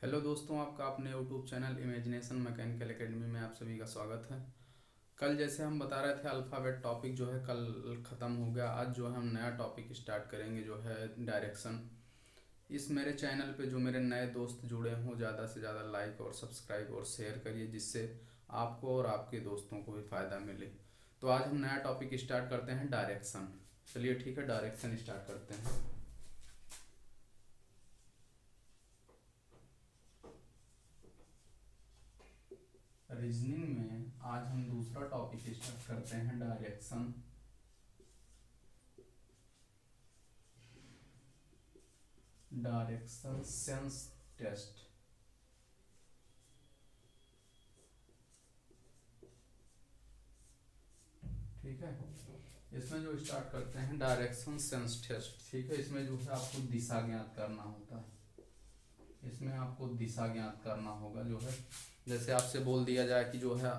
Hello दोस्तों, आपका अपने YouTube channel imagination mechanical academy में आप सभी का स्वागत है। कल जैसे हम बता रहे थे अल्फ़ाबेट टॉपिक जो है कल ख़त्म हो गया। आज जो है हम नया टॉपिक स्टार्ट करेंगे जो है डायरेक्शन। इस मेरे चैनल पे जो मेरे नए दोस्त जुड़े हों ज़्यादा से ज़्यादा लाइक और सब्सक्राइब और शेयर करिए, जिससे आपको और आपके दोस्तों को भी फ़ायदा मिले। तो आज हम नया टॉपिक स्टार्ट करते हैं डायरेक्शन। चलिए ठीक है, डायरेक्शन स्टार्ट करते हैं। रीजनिंग में आज हम दूसरा टॉपिक स्टार्ट करते हैं डायरेक्शन। Direction sense test. ठीक है, इसमें जो स्टार्ट करते हैं डायरेक्शन सेंस टेस्ट। ठीक है, इसमें जो है आपको दिशा ज्ञात करना होता है। इसमें आपको दिशा ज्ञात करना होगा जो है, जैसे आपसे बोल दिया जाए कि जो है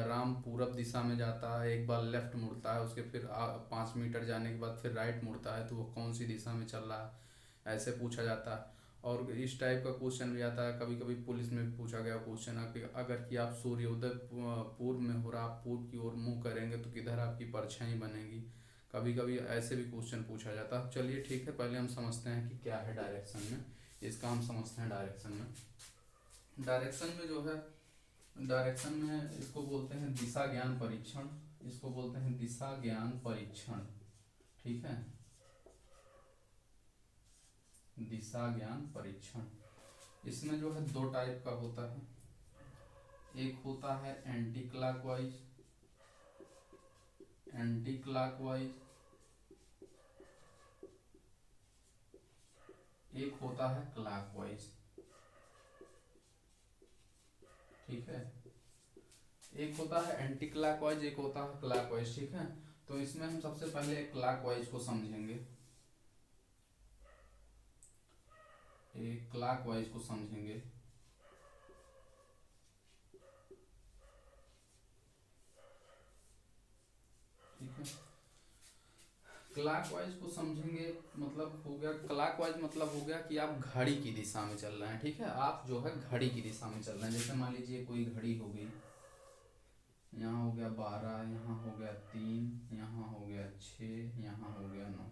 राम पूरब दिशा में जाता है, एक बार लेफ्ट मुड़ता है, उसके फिर 5 मीटर जाने के बाद फिर राइट मुड़ता है, तो वो कौन सी दिशा में चल रहा है, ऐसे पूछा जाता है। और इस टाइप का क्वेश्चन भी आता है, कभी कभी पुलिस में भी पूछा गया क्वेश्चन है कि अगर कि आप सूर्योदय पूर्व में हो रहा, आप पूर्व की ओर मुंह करेंगे तो किधर आपकी परछाई बनेगी। कभी कभी ऐसे भी क्वेश्चन पूछा जाता है। चलिए ठीक है, पहले हम समझते हैं कि क्या है डायरेक्शन में। इसका हम समझते हैं डायरेक्शन में। डायरेक्शन में जो है, डायरेक्शन में इसको बोलते हैं दिशा ज्ञान परीक्षण। इसको बोलते हैं दिशा ज्ञान परीक्षण। ठीक है, दिशा ज्ञान परीक्षण। इसमें जो है दो टाइप का होता है। एक होता है एंटी क्लॉकवाइज, एंटी क्लॉकवाइज। एक होता है क्लॉकवाइज। ठीक है, एक होता है एंटी क्लॉकवाइज, एक होता है क्लॉकवाइज। ठीक है, तो इसमें हम सबसे पहले क्लॉकवाइज को समझेंगे। एक क्लॉकवाइज को समझेंगे। ठीक है, क्लॉकवाइज को समझेंगे मतलब हो गया, क्लॉकवाइज मतलब हो गया कि आप घड़ी की दिशा में चल रहे हैं। ठीक है, आप जो है घड़ी की दिशा में चल रहे हैं। जैसे मान लीजिए कोई घड़ी हो गई, यहाँ हो गया 12, यहाँ हो गया 3, यहाँ हो गया 6, यहाँ हो गया 9।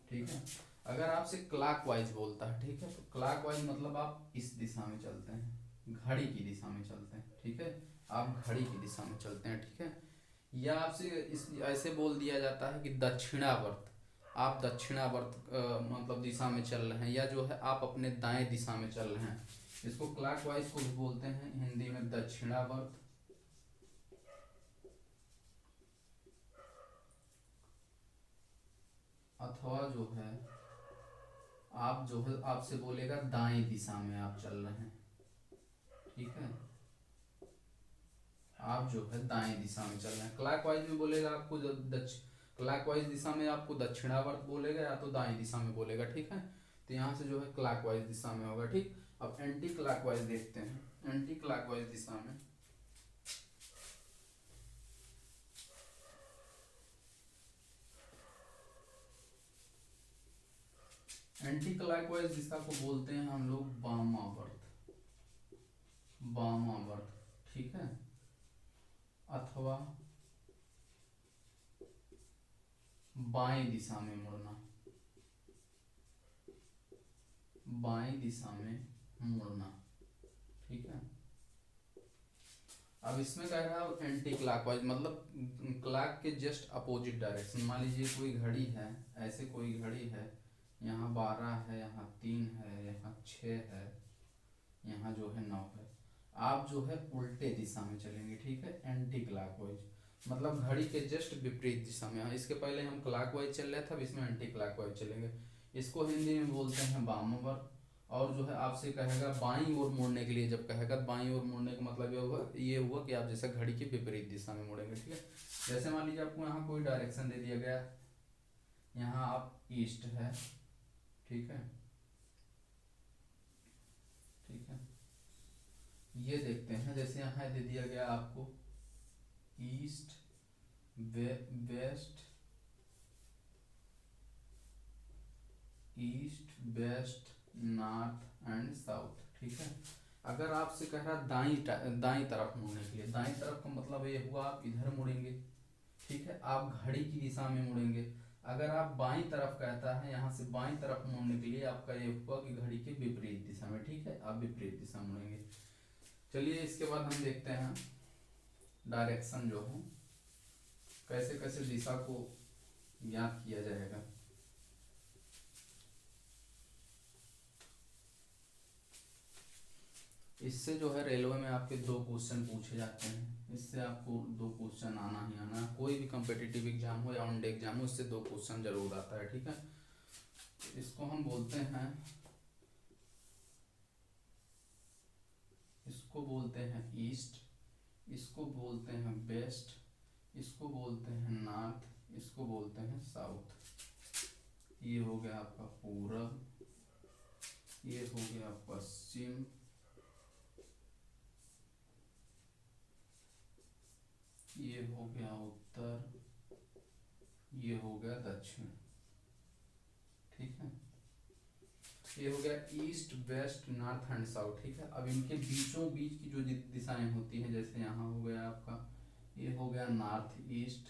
ठीक है, अगर आपसे क्लॉकवाइज बोलता है, ठीक है, तो क्लॉकवाइज मतलब आप इस दिशा में चलते हैं, घड़ी की दिशा में चलते हैं। ठीक है, आप घड़ी की दिशा में चलते हैं। ठीक है, या आपसे इस ऐसे बोल दिया जाता है कि दक्षिणावर्त, आप दक्षिणावर्त मतलब दिशा में चल रहे हैं, या जो है आप अपने दाएं दिशा में चल रहे हैं। इसको क्लॉकवाइज को भी बोलते हैं हिंदी में दक्षिणावर्त। अथवा जो है आप जो है आपसे बोलेगा दाएं दिशा में आप चल रहे हैं। ठीक है, आप जो है दाएं दिशा में चल रहे हैं। क्लॉकवाइज में बोलेगा आपको क्लॉकवाइज दिशा में आपको दक्षिणावर्त बोलेगा, या तो दाएं दिशा में बोलेगा। ठीक है, तो यहाँ से जो है क्लॉकवाइज दिशा में होगा। ठीक, अब एंटी क्लॉकवाइज देखते हैं। एंटी क्लॉकवाइज दिशा में, एंटी क्लॉकवाइज दिशा को बोलते हैं हम लोग वामावर्त, वामावर्त। ठीक है, अथवा बाएं दिशा में मुड़ना, बाएं दिशा में मुड़ना। ठीक है, अब इसमें कह रहा है एंटी क्लॉकवाइज मतलब क्लॉक के जस्ट अपोजिट डायरेक्शन। मान लीजिए कोई घड़ी है, ऐसे कोई घड़ी है, यहाँ 12 है, यहाँ 3 है, यहाँ 6 है, यहाँ जो है 9 है। आप जो है उल्टे दिशा में चलेंगे। ठीक है, एंटी क्लॉकवाइज मतलब घड़ी के जस्ट विपरीत दिशा में। इसके पहले हम क्लॉकवाइज चल रहे थे, अब इसमें एंटी क्लॉकवाइज चलेंगे। इसको हिंदी में बोलते हैं वामावर्त। और जो है आपसे कहेगा बाईं ओर मुड़ने के लिए, जब कहेगा बाईं ओर मुड़ने का मतलब ये हुआ कि आप जैसे घड़ी की विपरीत दिशा में मुड़ेंगे। ठीक है, जैसे मान लीजिए आपको यहाँ कोई डायरेक्शन दे दिया गया, यहाँ आप ईस्ट है। ठीक है, ठीक है, ये देखते हैं, जैसे यहाँ दे दिया गया आपको east, west, east west north and south. ठीक है, अगर आपसे कह रहा दाई तरफ मुड़ने के लिए, दाई तरफ का मतलब ये हुआ आप इधर मुड़ेंगे। ठीक है, आप घड़ी की दिशा में मुड़ेंगे। अगर आप बाई तरफ कहता है, यहाँ से बाई तरफ मुड़ने के लिए आपका ये हुआ कि घड़ी के विपरीत दिशा में। ठीक है, आप विपरीत दिशा मुड़ेंगे। चलिए इसके बाद हम देखते हैं डायरेक्शन जो है कैसे कैसे दिशा को ज्ञात किया जाएगा। इससे जो है रेलवे में आपके 2 क्वेश्चन पूछे जाते हैं। इससे आपको 2 क्वेश्चन आना ही आना है, कोई भी कम्पिटिटिव एग्जाम हो या वन डे एग्जाम हो, इससे 2 क्वेश्चन जरूर आता है। ठीक है, इसको हम बोलते हैं, इसको बोलते हैं ईस्ट, इसको बोलते हैं वेस्ट, इसको बोलते हैं नॉर्थ, इसको बोलते हैं साउथ। ये हो गया आपका पूरब, ये हो गया पश्चिम, ये हो गया उत्तर, ये हो गया दक्षिण। ठीक है, ये हो गया east west north and south. ठीक है, अब इनके बीचों बीच की जो दिशाएं होती हैं, जैसे यहाँ हो गया आपका, ये हो गया नॉर्थ ईस्ट।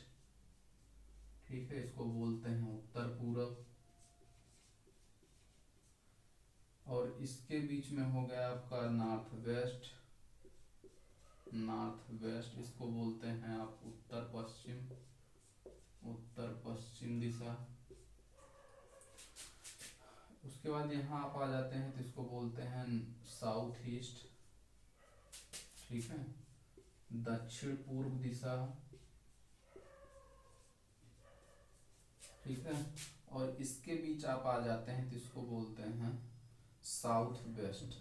ठीक है, इसको बोलते हैं उत्तर पूरब, और इसके बीच में हो गया आपका नॉर्थ वेस्ट, नॉर्थ वेस्ट, इसको बोलते हैं आप उत्तर पश्चिम, उत्तर पश्चिम दिशा। उसके बाद यहाँ आप आ जाते हैं तो इसको बोलते हैं साउथ ईस्ट। ठीक है, दक्षिण पूर्व दिशा। ठीक है, और इसके बीच आप आ जाते हैं तो इसको बोलते हैं साउथ वेस्ट,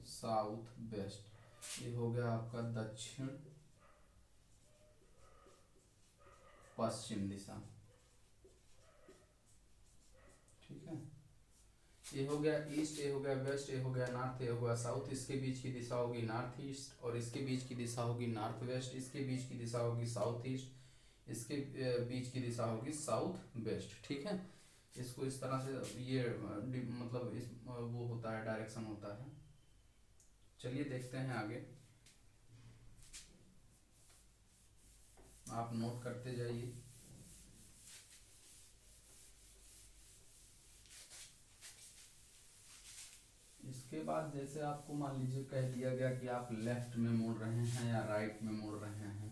साउथ वेस्ट। ये हो गया आपका दक्षिण पश्चिम दिशा। ठीक है, ये हो गया ईस्ट, ये हो गया वेस्ट, ये हो गया नॉर्थ, ये हो गया साउथ। इसके बीच की दिशा होगी नॉर्थ ईस्ट, और इसके बीच की दिशा होगी नॉर्थ वेस्ट, इसके बीच की दिशा होगी साउथ ईस्ट, इसके बीच की दिशा होगी साउथ वेस्ट। ठीक है, इसको इस तरह से ये मतलब इस वो होता है, डायरेक्शन होता है। चलिए देखते हैं आगे, आप नोट करते जाइए। इसके बाद जैसे आपको मान लीजिए कह दिया गया कि आप लेफ्ट में मुड़ रहे हैं या राइट में मुड़ रहे हैं।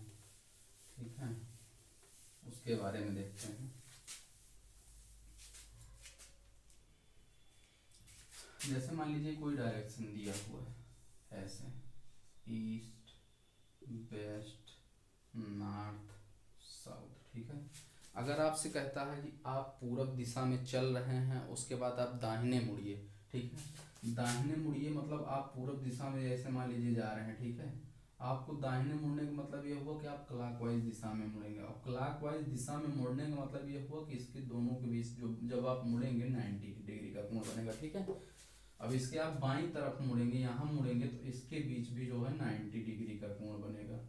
ठीक है, उसके बारे में देखते हैं। जैसे मान लीजिए कोई डायरेक्शन दिया हुआ है ऐसे, ईस्ट वेस्ट नॉर्थ साउथ। ठीक है, अगर आपसे कहता है कि आप पूरब दिशा में चल रहे हैं, उसके बाद आप दाहिने मुड़िए। ठीक है, दाहिने मुड़िए मतलब आप पूरब दिशा में जैसे मान लीजिए जा रहे हैं। ठीक है, आपको दाहिने मुड़ने का मतलब ये हुआ कि आप क्लॉकवाइज दिशा में मुड़ेंगे, और क्लॉकवाइज दिशा में मुड़ने का मतलब ये हुआ कि इसके दोनों के बीच जो जब आप मुड़ेंगे 90 डिग्री का कोण बनेगा। ठीक है, अब इसके आप बाईं तरफ मुड़ेंगे, यहाँ मुड़ेंगे तो इसके बीच भी जो है 90 डिग्री का कोण बनेगा।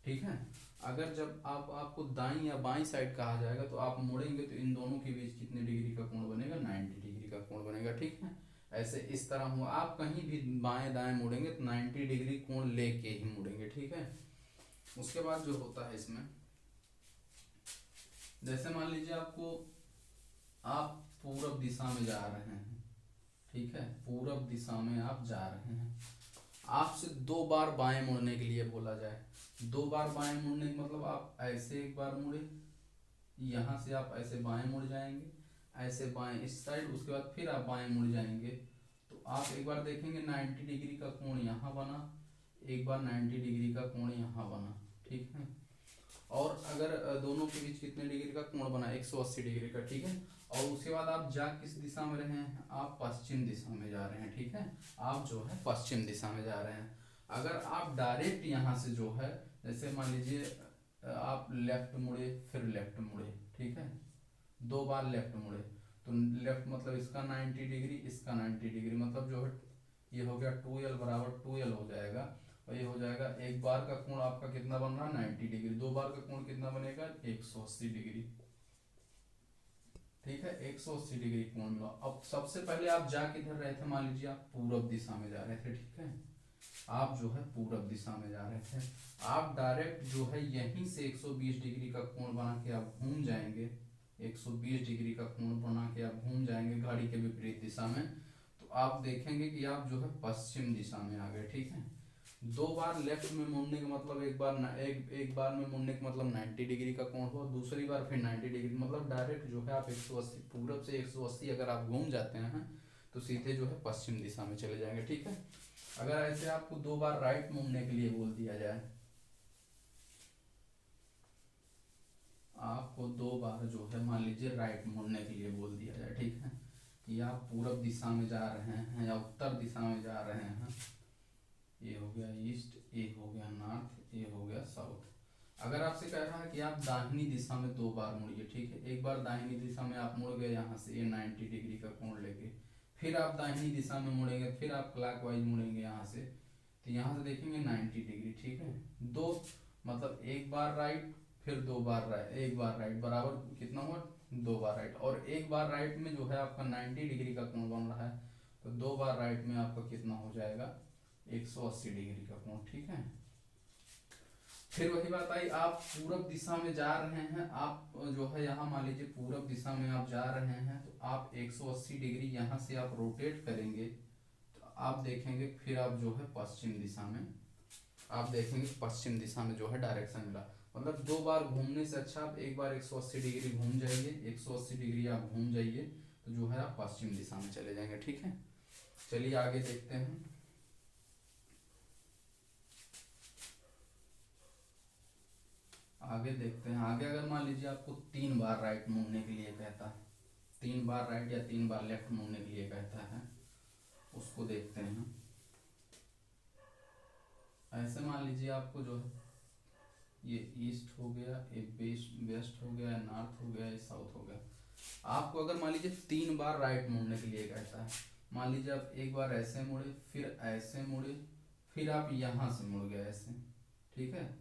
ठीक है, अगर जब आपको दाईं या बाईं साइड कहा जाएगा तो आप मुड़ेंगे तो इन दोनों के बीच कितने डिग्री का कोण बनेगा, 90 डिग्री का कोण बनेगा। ठीक है, ऐसे इस तरह हुआ, आप कहीं भी बाएं दाएं मुड़ेंगे तो 90 डिग्री कोण लेके ही मुड़ेंगे। ठीक है, उसके बाद जो होता है इसमें, जैसे मान लीजिए आप पूरब दिशा में जा रहे हैं। ठीक है, पूरब दिशा में आप जा रहे हैं, आपसे 2 बार बाएं मुड़ने के लिए बोला जाए। 2 बार बाएं मुड़ने का मतलब आप ऐसे एक बार मुड़े, यहाँ से आप ऐसे बाएं मुड़ जाएंगे, ऐसे बाएं इस साइड, उसके बाद फिर आप बाएं मुड़ जाएंगे तो आप एक बार देखेंगे 90 डिग्री का कोण यहाँ बना, एक बार 90 डिग्री का कोण यहाँ बना। ठीक है, और अगर दोनों के बीच कितने डिग्री का कोण बना, 180 डिग्री का। ठीक है, और उसके बाद आप जा किस दिशा में रहे हैं, आप पश्चिम दिशा में जा रहे हैं। ठीक है, आप जो है पश्चिम दिशा में जा रहे हैं। अगर आप डायरेक्ट यहाँ से जो है, जैसे मान लीजिए आप लेफ्ट मुड़े फिर लेफ्ट मुड़े। ठीक है, 2 बार लेफ्ट मुड़े तो लेफ्ट मतलब इसका 90 डिग्री, इसका 90 डिग्री, मतलब जो है ये हो गया 2l बराबर 2l हो जाएगा, और ये हो जाएगा एक बार का कोण आपका कितना बन रहा है, 90 डिग्री। 2 बार का कोण कितना बनेगा, 180 डिग्री। ठीक है, 180 डिग्री कोण मिला। अब सबसे पहले आप जा किधर रहे थे, मान लीजिए आप पूरब दिशा में जा रहे थे, ठीक है, आप जो है पूरब दिशा में जा रहे थे, आप डायरेक्ट जो है यहीं से 120 डिग्री का कोण बना के आप घूम जाएंगे, 120 डिग्री का कोण बना के आप घूम जाएंगे घड़ी के विपरीत दिशा में, तो आप देखेंगे कि आप जो है पश्चिम दिशा में आ गए, ठीक है। दो बार लेफ्ट में मुड़ने का मतलब एक बार में मुड़ने का मतलब 90 डिग्री का कोण हुआ, दूसरी बार फिर 90 डिग्री, मतलब डायरेक्ट जो है आप 180 पूरब से 180 अगर आप घूम जाते हैं तो सीधे जो है पश्चिम दिशा में चले जाएंगे, ठीक है। अगर ऐसे आपको दो बार राइट मुड़ने के लिए बोल दिया जाए, आपको दो बार जो है मान लीजिए राइट मुड़ने के लिए बोल दिया जाए, ठीक है, कि आप पूरब दिशा में जा रहे हैं या उत्तर दिशा में जा रहे हैं, ये हो गया ईस्ट, ये हो गया नॉर्थ, ये हो गया साउथ। अगर आपसे कह रहा है कि आप दाहिनी दिशा में दो बार मुड़िए, ठीक है, एक बार दाहिनी दिशा में आप मुड़ गए यहाँ से ये 90 डिग्री का कोण लेके, फिर आप दाहिनी दिशा में मुड़ेंगे, फिर आप क्लॉकवाइज मुड़ेंगे यहाँ से, तो यहाँ से देखेंगे 90 डिग्री, ठीक है। दो मतलब एक बार राइट फिर दो बार राइट, एक बार राइट बराबर कितना हुआ, दो बार राइट, और एक बार राइट में जो है आपका 90 डिग्री का कोण बन रहा है, तो दो बार राइट में आपका कितना हो जाएगा, 180 डिग्री का कोण, ठीक है। फिर वही बात आई, आप पूरब दिशा में जा रहे हैं, आप जो है यहाँ मान लीजिए पूरब दिशा में आप जा रहे हैं, तो आप 180 डिग्री यहाँ से आप रोटेट करेंगे, तो आप देखेंगे फिर आप जो है पश्चिम दिशा में, आप देखेंगे पश्चिम दिशा में जो है डायरेक्शन मिला, मतलब दो बार घूमने से अच्छा आप एक बार 180 डिग्री घूम जाइए, 180 डिग्री आप घूम जाइए तो जो है आप पश्चिम दिशा में चले जाएंगे, ठीक है। चलिए आगे देखते हैं। आगे देखते हैं, आगे अगर मान लीजिए आपको 3 बार राइट मुड़ने के लिए कहता है, 3 बार राइट या 3 बार लेफ्ट मुड़ने के लिए कहता है, उसको देखते हैं। ऐसे मान लीजिए आपको जो है ये ईस्ट हो गया, ये वेस्ट हो गया, नॉर्थ हो गया, ये साउथ हो गया, आपको अगर मान लीजिए 3 बार राइट मुड़ने के लिए कहता है, मान लीजिए आप एक बार ऐसे मुड़े, फिर ऐसे मुड़े, फिर आप यहाँ से मुड़ गए ऐसे, ठीक है,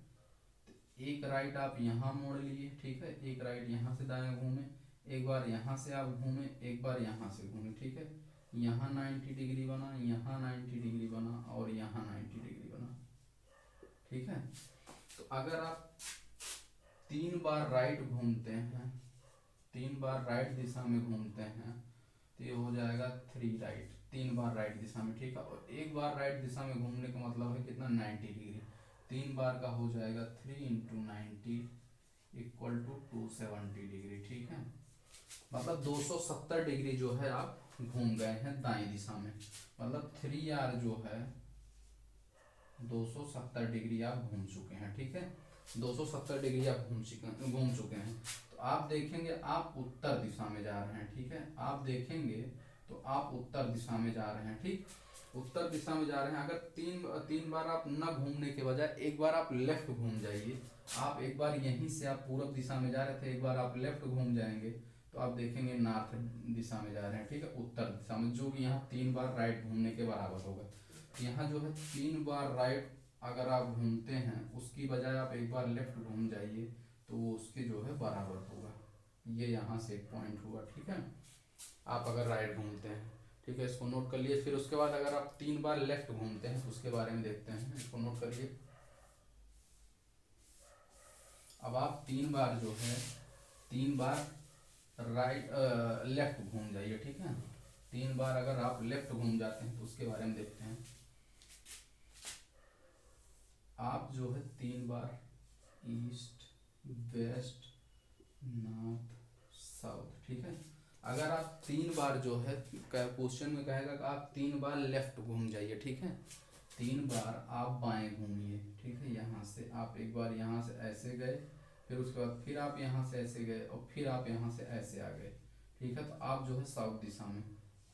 एक राइट आप यहाँ मोड़ लिए, ठीक है, एक राइट यहाँ से दाएं घूमे, एक बार यहाँ से आप घूमे, एक बार यहाँ से घूमे, ठीक है, यहाँ 90 डिग्री बना, यहाँ 90 डिग्री बना और यहाँ 90 डिग्री बना, ठीक है। तो अगर आप 3 बार राइट घूमते हैं, 3 बार राइट दिशा में घूमते हैं, तो ये हो जाएगा 3 राइट, 3 बार राइट दिशा में, ठीक है, और एक बार राइट दिशा में घूमने का मतलब है कितना, 90 डिग्री, 3 बार का हो जाएगा 3 इंटू 90 इक्वल टू 270 डिग्री, ठीक है, मतलब 270 डिग्री जो है आप घूम गए हैं दाएं दिशा में, मतलब 3R जो है 270 डिग्री आप घूम चुके हैं, ठीक है, 270 डिग्री आप घूम चुके हैं। तो आप देखेंगे आप उत्तर दिशा में जा रहे हैं, ठीक है, आप देखेंगे तो आप उत्तर दिशा में जा रहे हैं, ठीक, उत्तर दिशा में जा रहे हैं। अगर तीन बार आप न घूमने के बजाय एक बार आप लेफ्ट घूम जाइए, आप एक बार यहीं से आप पूरब दिशा में जा रहे थे, एक बार आप लेफ्ट घूम जाएंगे तो आप देखेंगे नॉर्थ दिशा में जा रहे हैं, ठीक है, उत्तर दिशा में, जो कि यहाँ 3 बार राइट घूमने के बराबर होगा। यहाँ जो है 3 बार राइट अगर आप घूमते हैं उसकी बजाय आप एक बार लेफ्ट घूम जाइए तो वो उसके जो है बराबर होगा, ये यहाँ से एक पॉइंट हुआ, ठीक है, आप अगर राइट घूमते हैं, ठीक है, इसको नोट कर लिए। फिर उसके बाद अगर आप 3 बार लेफ्ट घूमते हैं उसके बारे में देखते हैं, इसको नोट करिए। अब आप 3 बार जो है 3 बार राइट लेफ्ट घूम जाइए, ठीक है, 3 बार अगर आप लेफ्ट घूम जाते हैं तो उसके बारे में देखते हैं। आप जो है 3 बार ईस्ट वेस्ट नॉर्थ साउथ, ठीक है, अगर आप 3 बार जो है क्वेश्चन में कहेगा कि आप 3 बार लेफ्ट घूम जाइए, ठीक है, 3 बार आप बाएं घूमिए, ठीक है, यहाँ से आप एक बार यहाँ से ऐसे गए, फिर उसके बाद फिर आप यहाँ से ऐसे गए और फिर आप यहाँ से ऐसे आ गए, ठीक है, तो आप जो है साउथ दिशा में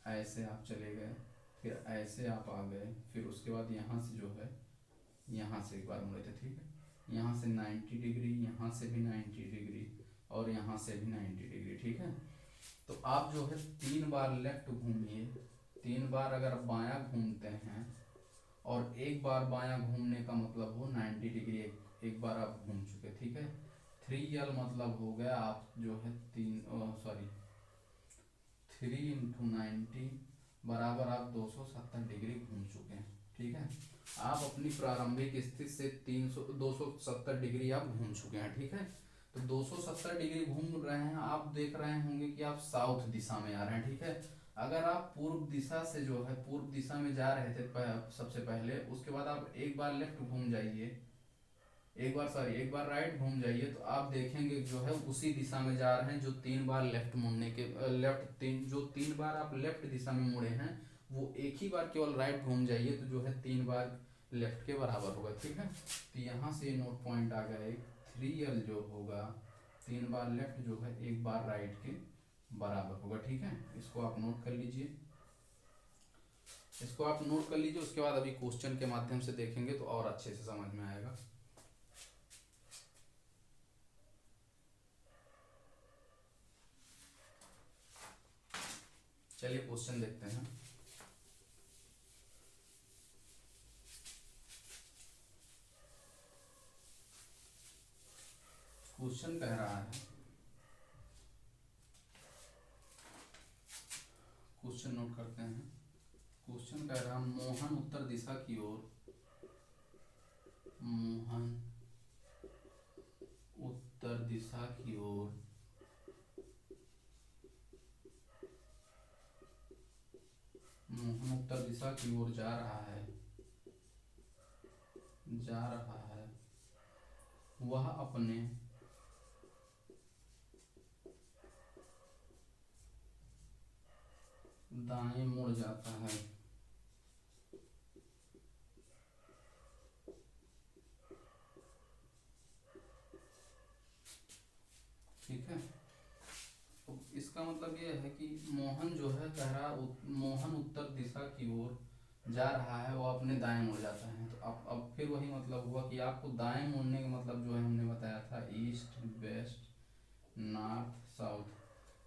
ऐसे आप चले गए, फिर ऐसे आप आ गए, फिर उसके बाद यहाँ से जो है यहाँ से एक बार मुड़े थे, ठीक है, यहाँ से 90 डिग्री, यहाँ से भी 90 डिग्री और यहाँ से भी 90 डिग्री, ठीक है। तो आप जो है 3 बार लेफ्ट घूमिए, 3 बार अगर बायां घूमते हैं और एक बार बायां घूमने का मतलब हो 90 डिग्री, एक बार आप घूम चुके, ठीक है, 3L मतलब हो गया आप जो है 3 × 90 बराबर आप 270 डिग्री घूम चुके हैं। ठीक है, आप अपनी प्रारंभिक स्थिति से 270 डिग्री आप घूम चुके हैं। ठीक है, तो 270 डिग्री घूम रहे हैं, आप देख रहे होंगे कि आप साउथ दिशा में आ रहे हैं। ठीक है, अगर आप पूर्व दिशा से जो है पूर्व दिशा में जा रहे थे सबसे पहले, उसके बाद आप एक बार लेफ्ट घूम जाइए, एक बार राइट घूम जाइए, तो आप देखेंगे जो है उसी दिशा में जा रहे हैं जो 3 बार लेफ्ट मुड़ने के जो 3 बार आप लेफ्ट दिशा में मुड़े हैं, वो एक ही बार केवल राइट घूम जाइए तो जो है 3 बार लेफ्ट के बराबर होगा। ठीक है, तो यहाँ से नोट पॉइंट आ गया एक 3L जो होगा 3 बार लेफ्ट जो है 1 बार राइट के बराबर होगा। ठीक है, इसको आप नोट कर लीजिए, उसके बाद अभी क्वेश्चन के माध्यम से देखेंगे तो और अच्छे से समझ में आएगा। चलिए क्वेश्चन देखते हैं। क्वेश्चन कह रहा है, क्वेश्चन नोट करते हैं। क्वेश्चन कह रहा है मोहन उत्तर दिशा की ओर जा रहा है वह अपने दाएं मुड़ जाता है। ठीक है, तो इसका मतलब ये है कि मोहन जो है कह रहा मोहन उत्तर दिशा की ओर जा रहा है, वो अपने दाएं मुड़ जाता है। तो अब फिर वही मतलब हुआ कि आपको दाएं मुड़ने का मतलब जो है हमने बताया था ईस्ट वेस्ट नॉर्थ साउथ।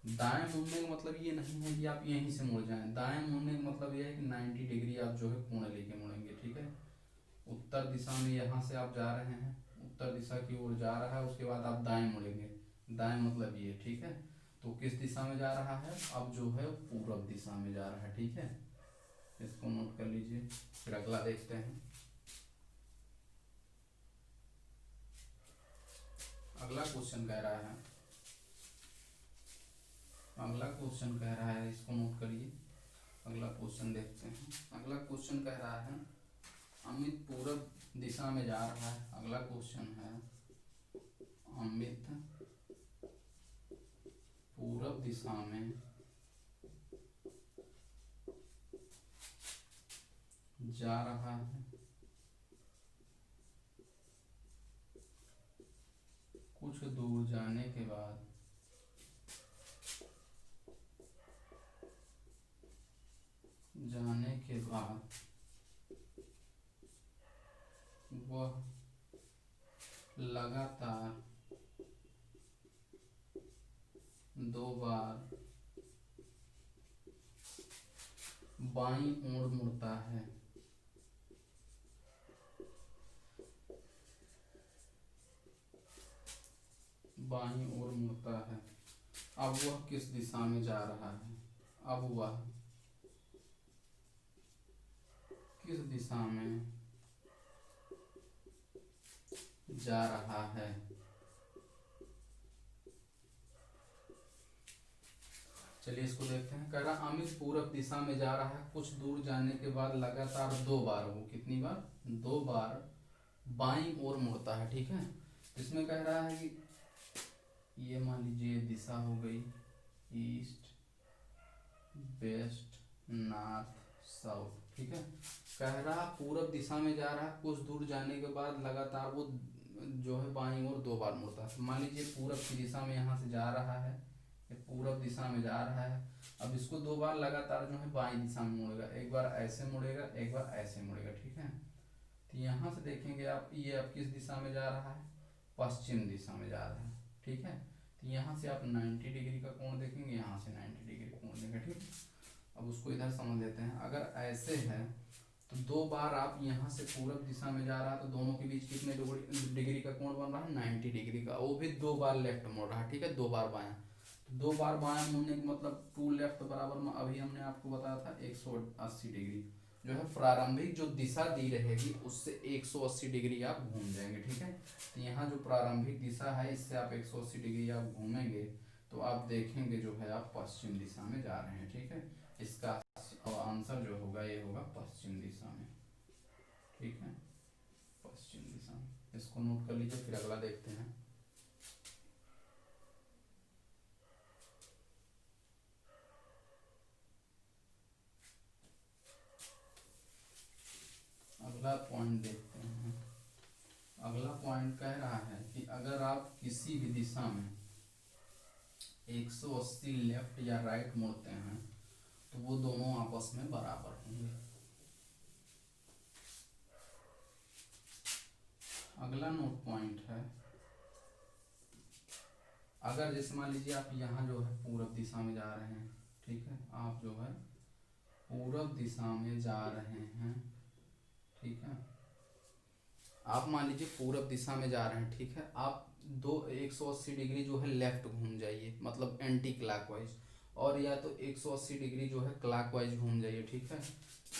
दाएं मुड़ने का मतलब ये नहीं है कि आप यहीं से मुड़ जाएं, दाएं मुड़ने का मतलब ये है कि 90 डिग्री आप जो है कोण लेके मुड़ेंगे। ठीक है, उत्तर दिशा में यहाँ से आप जा रहे हैं, उत्तर दिशा की ओर जा रहा है, उसके बाद आप दाएं मुड़ेंगे, दाएं मतलब ये। ठीक है, तो किस दिशा में जा रहा है, अब जो है पूर्व दिशा में जा रहा है। ठीक है, इसको नोट कर लीजिए। फिर अगला देखते हैं। अगला क्वेश्चन कह रहा है, इसको नोट करिए। अगला क्वेश्चन देखते हैं। अगला क्वेश्चन कह रहा है अमित पूर्व दिशा में जा रहा है। अगला क्वेश्चन है अमित पूर्व दिशा में जा रहा है, कुछ दूर जाने के बाद वह लगातार 2 बार बाईं ओर मुड़ता है। अब वह किस दिशा में जा रहा है, अब वह किस दिशा में जा रहा है। चलिए इसको देखते हैं। कह रहा अमित पूर्व दिशा में जा रहा है, कुछ दूर जाने के बाद लगातार 2 बार, वो कितनी बार, 2 बार बाईं ओर मुड़ता है। ठीक है, इसमें कह रहा है कि ये मान लीजिए दिशा हो गई ईस्ट वेस्ट नॉर्थ साउथ। ठीक है, कह रहा पूर्व दिशा में जा रहा है, कुछ दूर जाने के बाद लगातार वो जो है बाईं ओर 2 बार मुड़ता है। मान लीजिए पूर्व की दिशा में यहाँ से जा रहा है, पूर्व दिशा में जा रहा है, अब इसको 2 बार लगातार जो है बाईं दिशा में मुड़ेगा, एक बार ऐसे मुड़ेगा, एक बार ऐसे मुड़ेगा। ठीक है, तो यहाँ से देखेंगे आप, ये अब किस दिशा में जा रहा है, पश्चिम दिशा में जा रहा है। ठीक है, तो यहाँ से आप 90 डिग्री का कोण देखेंगे, यहाँ से 90 डिग्री कोण देखेंगे। ठीक, अब उसको इधर समझ लेते हैं। अगर ऐसे है तो 2 बार आप यहाँ से पूर्व दिशा में जा रहा है, तो दोनों के बीच कितने डिग्री का कोण बन रहा है, 90 डिग्री का। वो भी 2 बार लेफ्ट मुड़ रहा है। ठीक है, 2 बार बायां, दो बार बायां मुड़ने का मतलब टू लेफ्ट बराबर में अभी हमने आपको बताया था 180 डिग्री जो है प्रारंभिक जो दिशा दी रहेगी उससे 180 डिग्री आप घूम जाएंगे। ठीक है, तो यहाँ जो प्रारंभिक दिशा है इससे आप 180 डिग्री आप घूमेंगे तो आप देखेंगे जो है आप पश्चिम दिशा में जा रहे हैं। ठीक है, इसका आंसर जो होगा ये होगा पश्चिम दिशा में। ठीक है, पश्चिम दिशा में, इसको नोट कर लीजिए। फिर अगला देखते हैं। अगला पॉइंट देखते हैं। अगला पॉइंट कह रहा है कि अगर आप किसी भी दिशा में 180 लेफ्ट या राइट मुड़ते हैं तो वो दोनों आपस में बराबर होंगे। अगला नोट पॉइंट है, अगर जैसे मान लीजिए आप यहाँ जो है पूरब दिशा में जा रहे हैं। ठीक है, आप जो है पूरब दिशा में जा रहे हैं। ठीक है, आप मान लीजिए पूरब दिशा में जा रहे हैं। ठीक है, आप 180 डिग्री जो है लेफ्ट घूम जाइए, मतलब एंटी क्लॉकवाइज, और या तो 180 डिग्री जो है क्लॉकवाइज घूम जाइए। ठीक है,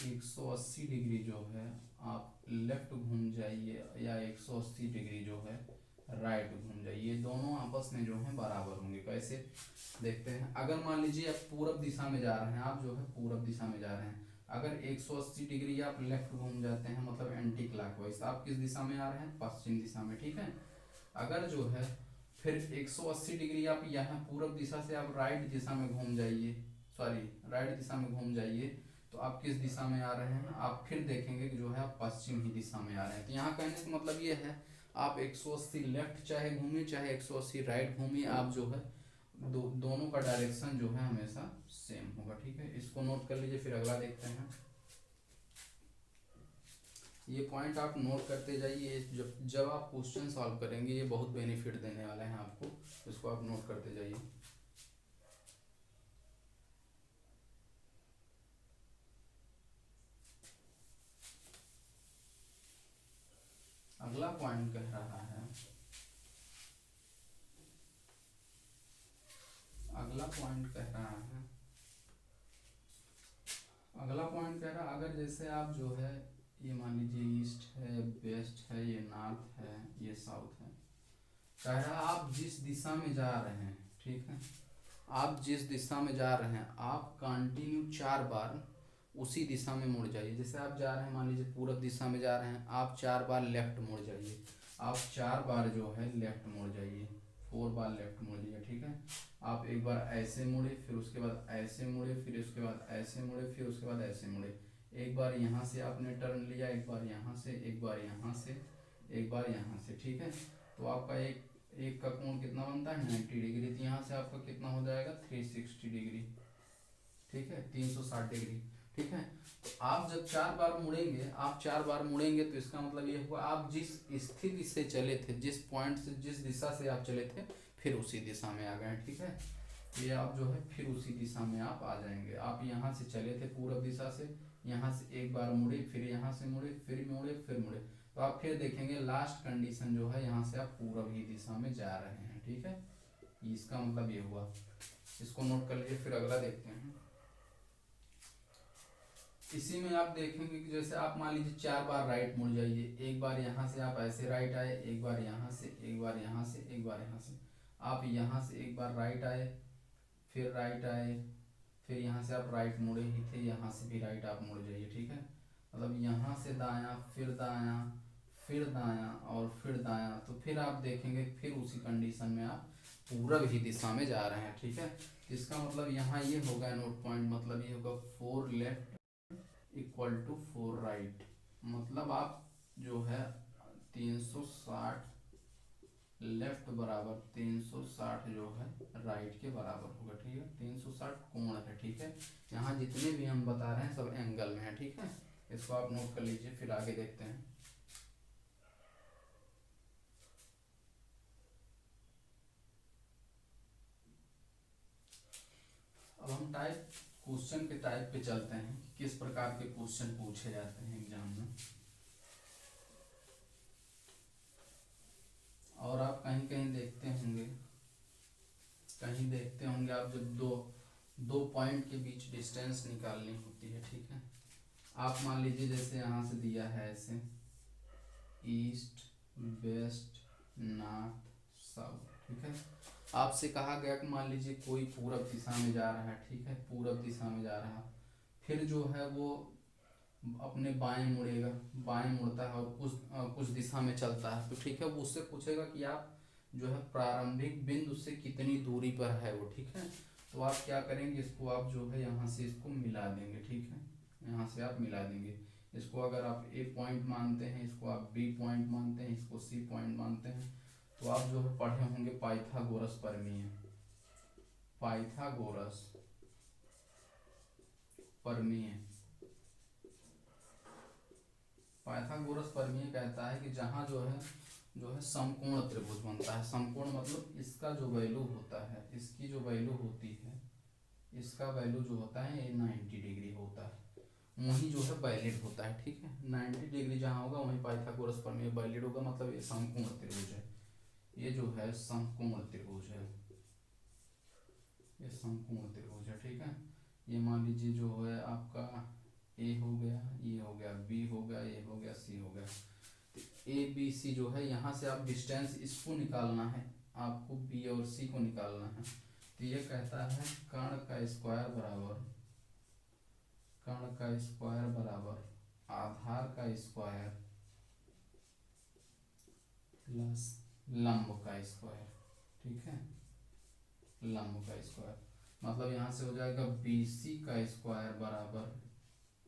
180 डिग्री जो है आप लेफ्ट घूम जाइए या 180 डिग्री जो है राइट घूम जाइए, ये दोनों आपस में जो है बराबर होंगे। कैसे देखते हैं। अगर मान लीजिए आप पूरब दिशा में जा रहे हैं, आप जो है पूरब दिशा में जा रहे हैं, अगर 180 डिग्री आप लेफ्ट घूम जाते हैं मतलब एंटी क्लॉकवाइज, आप किस दिशा में आ रहे हैं? पश्चिम दिशा में। ठीक है, अगर जो है फिर 180 डिग्री आप यहाँ पूरब दिशा से आप राइट दिशा में घूम जाइए, सॉरी राइट दिशा में घूम जाइए, तो आप किस दिशा में आ रहे हैं? आप फिर देखेंगे कि जो है आप पश्चिम ही दिशा में आ रहे हैं। तो यहाँ कहने का मतलब ये है आप 180 लेफ्ट चाहे घूमिए चाहे 180 राइट घूमिए, आप जो है दोनों का डायरेक्शन जो है हमेशा सेम होगा। ठीक है, इसको नोट कर लीजिए। फिर अगला देखते हैं। ये पॉइंट आप नोट करते जाइए, जब आप क्वेश्चन सॉल्व करेंगे ये बहुत बेनिफिट देने वाला है आपको, इसको आप नोट करते जाइए। अगला पॉइंट कह रहा है, अगला पॉइंट कह रहा है, अगला पॉइंट कह रहा है अगर जैसे आप जो है ये मान लीजिए ईस्ट है, वेस्ट है, ये नॉर्थ है, ये साउथ है, कह रहा है आप जिस दिशा में जा रहे हैं। ठीक है, आप जिस दिशा में जा रहे हैं आप कंटिन्यू 4 बार उसी दिशा में मुड़ जाइए। जैसे आप जा रहे हैं मान लीजिए पूरब दिशा में जा रहे हैं, आप 4 बार लेफ्ट मुड़ जाइए, आप 4 बार जो है लेफ्ट मुड़ जाइए, 4 बार लेफ्ट मुड़ जाइए। ठीक है, आप एक बार ऐसे मुड़े, फिर उसके बाद ऐसे मुड़े, फिर उसके बाद ऐसे मुड़े, फिर उसके बाद ऐसे मुड़े। एक बार यहाँ से आपने टर्न लिया, एक बार यहाँ से, एक बार यहाँ से, एक बार यहाँ से। ठीक है, तो आपका एक का कोण कितना बनता है? 90 डिग्री। तो यहाँ से आपका कितना हो जाएगा? 360 डिग्री। ठीक है, 360 डिग्री। ठीक है, तो आप जब 4 बार मुड़ेंगे, आप 4 बार मुड़ेंगे तो इसका मतलब ये हुआ आप जिस स्थिति से चले थे, जिस पॉइंट से, जिस दिशा से आप चले थे, फिर उसी दिशा में आ गए। ठीक है, ये आप जो है फिर उसी दिशा में आप आ जाएंगे। आप यहाँ से चले थे पूरब दिशा से, यहाँ से एक बार मुड़े, फिर यहाँ से मुड़े, फिर मुड़े, फिर मुड़े, तो आप फिर देखेंगे लास्ट कंडीशन जो है यहाँ से आप पूरब ही दिशा में जा रहे हैं। ठीक है, इसका मतलब ये हुआ, इसको नोट कर लीजिए। फिर अगला देखते हैं। इसी में आप देखेंगे कि जैसे आप मान लीजिए 4 बार राइट मुड़ जाइए, एक बार यहाँ से आप ऐसे राइट आए, एक बार यहाँ से, एक बार यहाँ से, एक बार यहाँ से, आप यहाँ से एक बार राइट आए, फिर राइट आए, फिर यहाँ से आप राइट मुड़े ही थे, यहाँ से भी राइट आप मुड़ जाइए। ठीक है, मतलब यहाँ से दायां, फिर दायां, फिर दायां और फिर दायां, तो फिर आप देखेंगे फिर उसी कंडीशन में आप पूरब ही दिशा में जा रहे हैं। ठीक है, इसका मतलब यहाँ ये होगा नोट पॉइंट, मतलब ये होगा 4 लेफ्ट इक्वल टू 4 राइट, मतलब आप जो है 360 लेफ्ट बराबर 360 जो है राइट के बराबर होगा। ठीक है, 360 कोण है। ठीक है, यहाँ जितने भी हम बता रहे हैं सब एंगल में है। ठीक है, इसको आप नोट कर लीजिए। फिर आगे देखते हैं। अब हम टाइप क्वेश्चन के टाइप पे चलते हैं, किस प्रकार के क्वेश्चन पूछे जाते हैं एग्जाम में। और आप कहीं कहीं देखते होंगे कहीं देखते होंगे आप, जब दो दो पॉइंट के बीच डिस्टेंस निकालनी होती है, ठीक है। आप मान लीजिए जैसे यहाँ से दिया है ऐसे ईस्ट वेस्ट नॉर्थ साउथ, ठीक है। आपसे कहा गया कि मान लीजिए कोई पूरब दिशा में जा रहा है, ठीक है, पूरब दिशा में जा रहा, फिर जो है वो अपने बाएं मुड़ेगा, बाएं मुड़ता है और कुछ दिशा में चलता है, तो ठीक है, वो उससे पूछेगा कि आप जो है प्रारंभिक बिंदु से कितनी दूरी पर है वो, ठीक है। तो आप क्या करेंगे, इसको आप जो है यहाँ से इसको मिला देंगे, ठीक है, यहाँ से आप मिला देंगे। इसको अगर आप ए पॉइंट मानते हैं, इसको आप बी पॉइंट मानते हैं, इसको सी पॉइंट मानते हैं, तो आप जो है पढ़े होंगे पाइथागोरस प्रमेय, पाइथागोरस प्रमेय। पाइथागोरस प्रमेय कहता है कि जहाँ जो है समकोण त्रिभुज बनता है। समकोण मतलब इसका जो वैल्यू होता है, इसकी जो वैल्यू होती है, इसका वैल्यू जो होता है ये 90 डिग्री होता है, वही जो है वैलिड होता है, ठीक है। 90 डिग्री जहाँ होगा वहीं पाइथागोरस प्रमेय वैलिड होगा, मतलब ये समकोण त्रिभुज है, ये जो है समकोण त्रिभुज है, ये समकोण त्रिभुज है, ठीक है। ये मान लीजिए जो है आपका ए हो गया, ये हो गया बी हो गया, ये हो गया सी हो गया, ए बी सी जो है यहाँ से आप डिस्टेंस इसको निकालना है, आपको बी और सी को निकालना है। तो ये कहता है कर्ण का स्क्वायर बराबर, कर्ण का स्क्वायर बराबर आधार का स्क्वायर प्लस लंब का स्क्वायर, ठीक है, लंब का स्क्वायर। मतलब यहाँ से हो जाएगा बी सी का स्क्वायर बराबर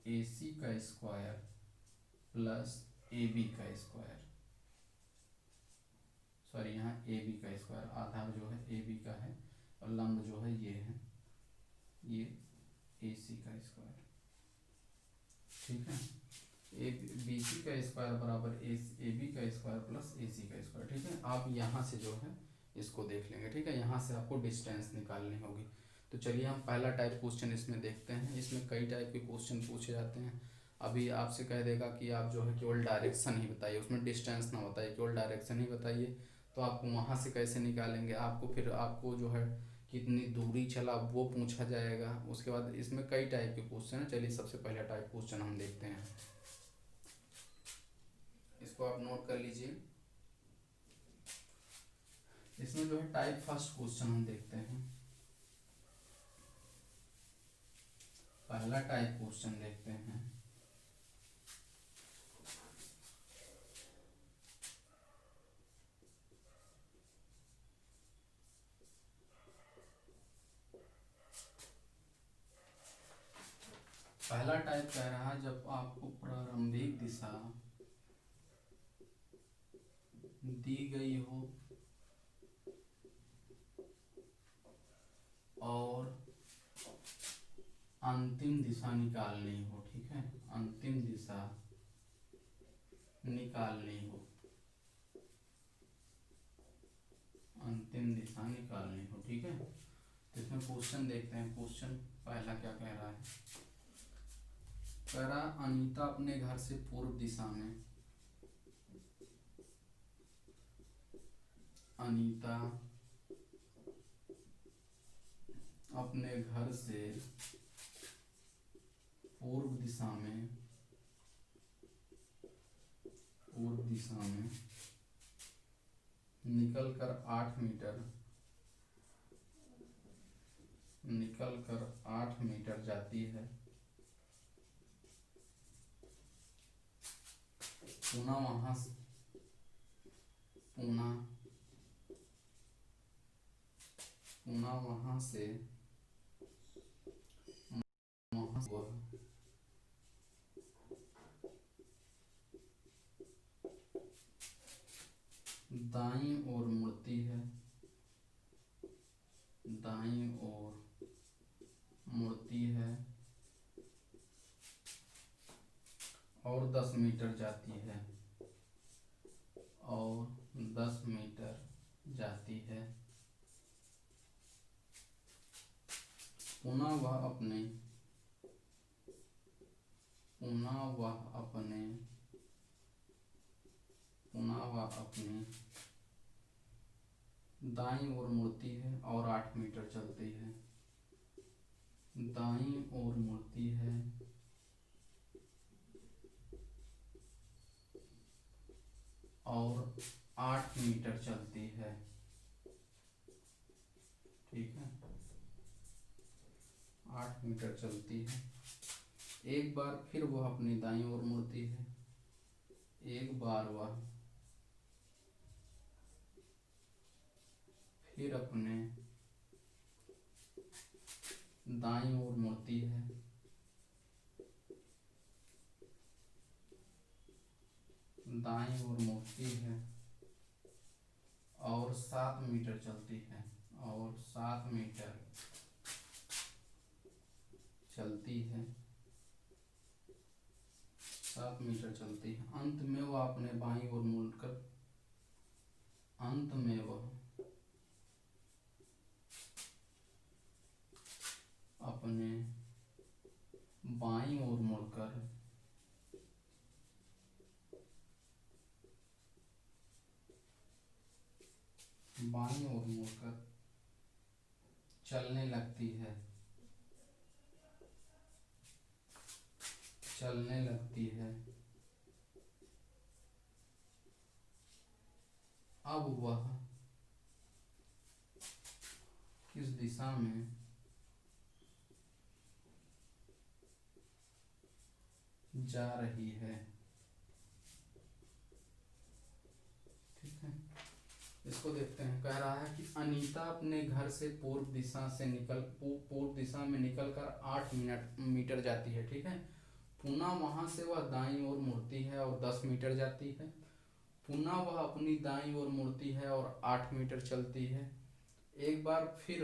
ए सी का स्क्वायर प्लस ए बी का स्क्वायर, सॉरी यहाँ ए बी का स्क्वायर, आधार जो है ए बी का है और लंब जो है ये है, ये ए सी का स्क्वायर, ठीक है। ए बी सी का स्क्वायर बराबर ए बी का स्क्वायर प्लस ए सी का स्क्वायर, ठीक है। आप यहाँ से जो है इसको देख लेंगे, ठीक है, यहाँ से आपको डिस्टेंस निकालनी होगी। तो चलिए हम पहला टाइप क्वेश्चन इसमें देखते हैं। इसमें कई टाइप के क्वेश्चन पूछे जाते हैं। अभी आपसे कह देगा कि आप जो है केवल डायरेक्शन ही बताइए, उसमें डिस्टेंस ना बताइए, केवल डायरेक्शन ही बताइए। तो आपको वहाँ से कैसे निकालेंगे, आपको फिर आपको जो है कितनी दूरी चला वो पूछा जाएगा। उसके बाद इसमें कई टाइप के क्वेश्चन हैं। चलिए सबसे पहला टाइप क्वेश्चन हम देखते हैं, इसको आप नोट कर लीजिए। इसमें जो है टाइप फर्स्ट क्वेश्चन हम देखते हैं। पहला टाइप क्वेश्चन देखते हैं। पहला टाइप कह रहा है जब आपको प्रारंभिक दिशा दी गई हो और अंतिम दिशा निकालनी हो, ठीक है, अंतिम दिशा निकालनी हो, अंतिम दिशा निकालनी हो, ठीक है। तो इसमें क्वेश्चन देखते हैं। क्वेश्चन पहला क्या कह रहा है, कह रहा अनीता अपने घर से पूर्व दिशा में, अनीता अपने घर से पूर्व दिशा में, पूर्व दिशा में निकलकर 8 मीटर, निकलकर 8 मीटर जाती है, पुनः वहां से पुनः वहां से वह दाईं ओर मुड़ती है, दाईं ओर मुड़ती है और 10 मीटर जाती है, और 10 मीटर जाती है। पुनः वह अपने दाईं ओर मुड़ती है और 8 मीटर चलती है। दाईं ओर मुड़ती है और 8 मीटर चलती है। ठीक है, 8 मीटर चलती है। एक बार फिर वह अपनी दाईं ओर मुड़ती है। एक बार वह फिर अपने दाईं ओर मुड़ती है। दाईं ओर मुड़ती है और 7 मीटर चलती है। और 7 मीटर चलती है। 7 मीटर चलती है। अंत में वह अपने बाईं ओर मुड़कर अंत में वह अपने बाईं ओर मुड़कर बाईं ओर मुड़कर चलने लगती है। चलने लगती है। अब वह किस दिशा में जा रही है। ठीक है, इसको देखते हैं। कह रहा है कि अनीता अपने घर से पूर्व दिशा में निकलकर 8 मीटर जाती है। ठीक है, पुनः वहां से वह दाईं ओर मुड़ती है और 10 मीटर जाती है। पुनः वह अपनी दाईं ओर मुड़ती है और 8 मीटर चलती है। एक बार फिर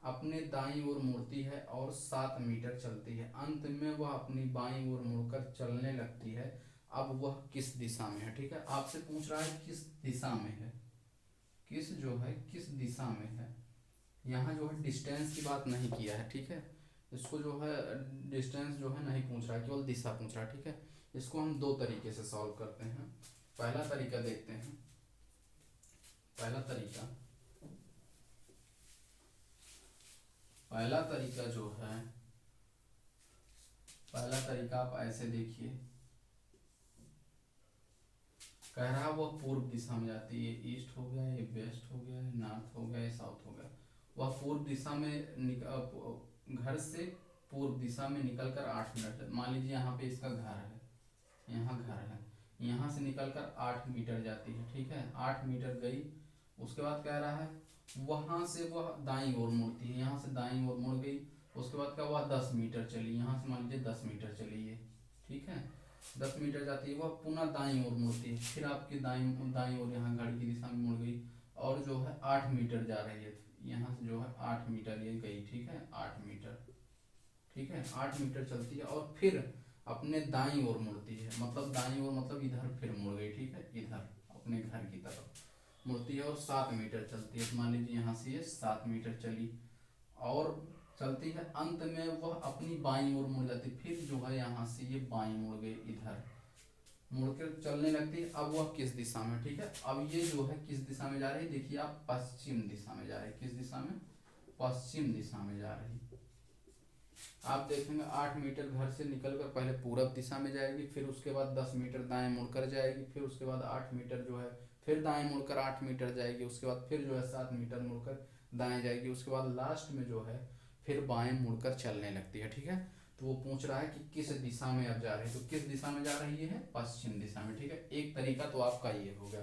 अपने दाईं ओर मुड़ती है और 7 मीटर चलती है। अंत में वह अपनी बाईं ओर मुड़कर चलने लगती है। अब वह किस दिशा में है। ठीक है, आपसे पूछ रहा है किस दिशा में है। किस दिशा में है। यहाँ जो है डिस्टेंस की बात नहीं किया है। ठीक है, इसको जो है डिस्टेंस जो है नहीं पूछ रहा है, केवल दिशा पूछ रहा है। ठीक है, इसको हम दो तरीके से सॉल्व करते हैं। पहला तरीका देखते हैं। पहला तरीका आप ऐसे देखिए। कह रहा वो पूर्व दिशा में जाती है। ईस्ट हो गया, ये वेस्ट हो गया, ये नॉर्थ हो गया, ये साउथ हो गया। वह पूर्व दिशा में घर से पूर्व दिशा में निकलकर 8 मीटर, मान लीजिए यहाँ पे इसका घर है, यहाँ घर है, यहाँ से निकलकर 8 मीटर जाती है। ठीक है, 8 मीटर गई। उसके बाद कह रहा है वहां से वह दाईं ओर मुड़ती है। यहाँ से दाईं ओर मुड़ गई। उसके बाद का वह 10 मीटर चली। यहाँ से मान लीजिए 10 मीटर चली है। ठीक है, 10 मीटर जाती है। वह पुनः दाईं ओर मुड़ती है। फिर आपकी दाईं ओर यहाँ घड़ी की दिशा में मुड़ गई और जो है 8 मीटर जा रही है। यहाँ से जो है 8 मीटर ये गई। ठीक है, 8 मीटर। ठीक है, 8 मीटर चलती है और फिर अपने दाईं ओर मुड़ती है। मतलब दाईं ओर मतलब इधर फिर मुड़ गई। ठीक है, इधर अपने घर की तरफ मुड़ती है और 7 मीटर चलती है। मान लीजिए यहाँ से ये 7 मीटर चली और चलती है। अंत में वह अपनी बाईं ओर मुड़ जाती। फिर जो है यहाँ से ये बाईं मुड़ गई, इधर मुड़कर चलने लगती है। अब वह किस दिशा में। ठीक है, अब ये जो है किस दिशा में जा रही है, देखिए आप पश्चिम दिशा में जा रही है। किस दिशा में, पश्चिम दिशा में जा रही। आप देखेंगे 8 मीटर घर से निकलकर पहले पूरब दिशा में जाएगी, फिर उसके बाद 10 मीटर दाएं मुड़कर जाएगी, फिर उसके बाद 8 मीटर जो है फिर दाएं मुड़कर 8 मीटर जाएगी, उसके बाद फिर जो है 7 मीटर मुड़कर दाएं जाएगी, उसके बाद लास्ट में जो है फिर बाएं मुड़कर चलने लगती है। ठीक है, तो वो पूछ रहा है कि किस दिशा में अब जा रही है, तो किस दिशा में जा रही है, पश्चिम दिशा में। ठीक है, एक तरीका तो आपका ये हो गया,